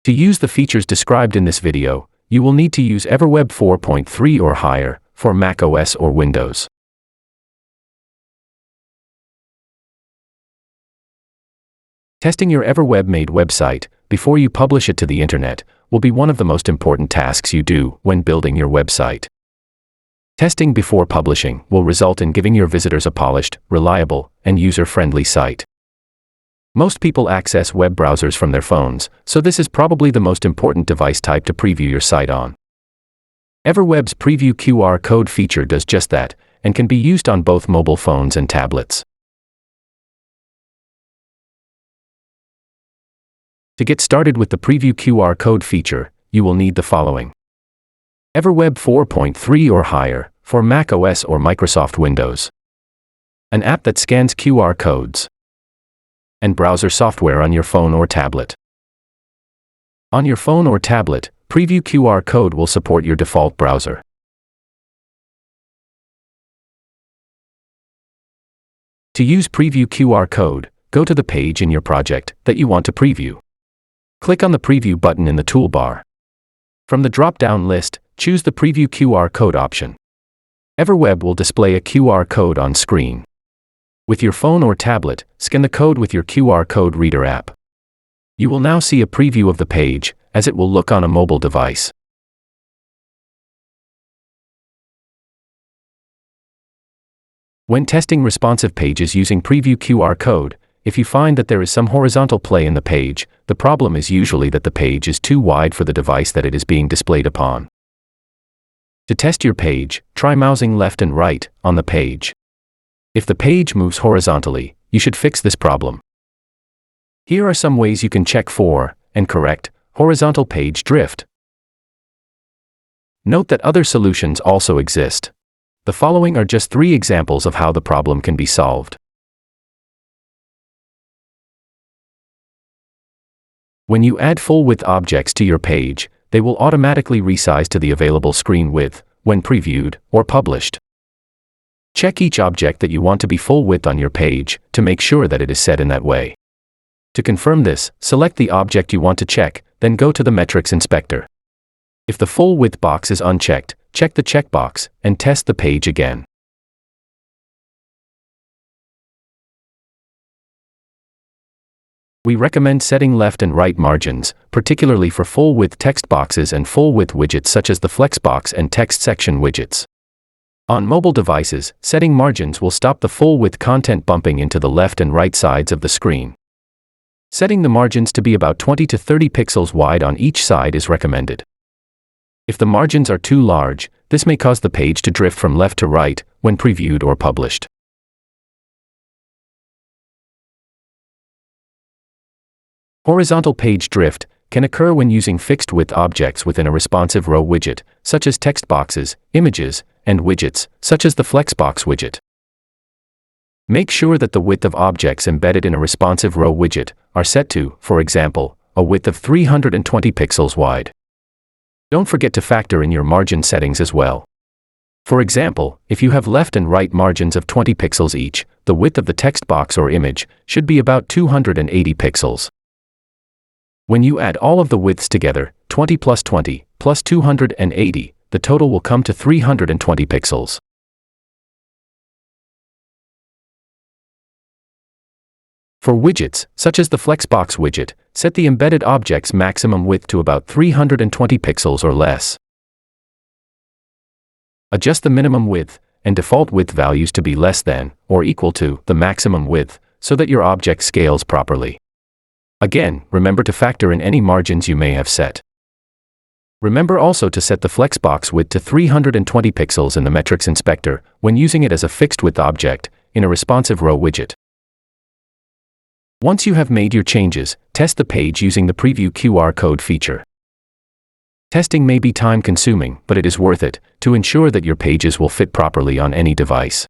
To use the features described in this video, you will need to use EverWeb 4.3 or higher for macOS or Windows. Testing your EverWeb-made website before you publish it to the internet will be one of the most important tasks you do when building your website. Testing before publishing will result in giving your visitors a polished, reliable, and user-friendly site. Most people access web browsers from their phones, so this is probably the most important device type to preview your site on. EverWeb's Preview QR code feature does just that, and can be used on both mobile phones and tablets. To get started with the Preview QR code feature, you will need the following: EverWeb 4.3 or higher for macOS or Microsoft Windows, an app that scans QR codes, and browser software on your phone or tablet. On your phone or tablet, Preview QR code will support your default browser. To use Preview QR code, go to the page in your project that you want to preview. Click on the Preview button in the toolbar. From the drop-down list, choose the Preview QR code option. EverWeb will display a QR code on screen. With your phone or tablet, scan the code with your QR code reader app. You will now see a preview of the page, as it will look on a mobile device. When testing responsive pages using Preview QR code, if you find that there is some horizontal play in the page, the problem is usually that the page is too wide for the device that it is being displayed upon. To test your page, try mousing left and right on the page. If the page moves horizontally, you should fix this problem. Here are some ways you can check for and correct horizontal page drift. Note that other solutions also exist. The following are just 3 examples of how the problem can be solved. When you add full-width objects to your page, they will automatically resize to the available screen width when previewed or published. Check each object that you want to be full width on your page to make sure that it is set in that way. To confirm this, select the object you want to check, then go to the metrics inspector. If the full width box is unchecked, check the checkbox and test the page again. We recommend setting left and right margins, particularly for full-width text boxes and full-width widgets such as the flexbox and text section widgets. On mobile devices, setting margins will stop the full-width content bumping into the left and right sides of the screen. Setting the margins to be about 20 to 30 pixels wide on each side is recommended. If the margins are too large, this may cause the page to drift from left to right when previewed or published. Horizontal page drift can occur when using fixed-width objects within a responsive row widget, such as text boxes, images, and widgets, such as the flexbox widget. Make sure that the width of objects embedded in a responsive row widget are set to, for example, a width of 320 pixels wide. Don't forget to factor in your margin settings as well. For example, if you have left and right margins of 20 pixels each, the width of the text box or image should be about 280 pixels. When you add all of the widths together, 20 plus 20 plus 280, the total will come to 320 pixels. For widgets, such as the Flexbox widget, set the embedded object's maximum width to about 320 pixels or less. Adjust the minimum width and default width values to be less than or equal to the maximum width so that your object scales properly. Again, remember to factor in any margins you may have set. Remember also to set the Flexbox width to 320 pixels in the metrics inspector when using it as a fixed-width object in a responsive row widget. Once you have made your changes, test the page using the Preview QR code feature. Testing may be time-consuming, but it is worth it to ensure that your pages will fit properly on any device.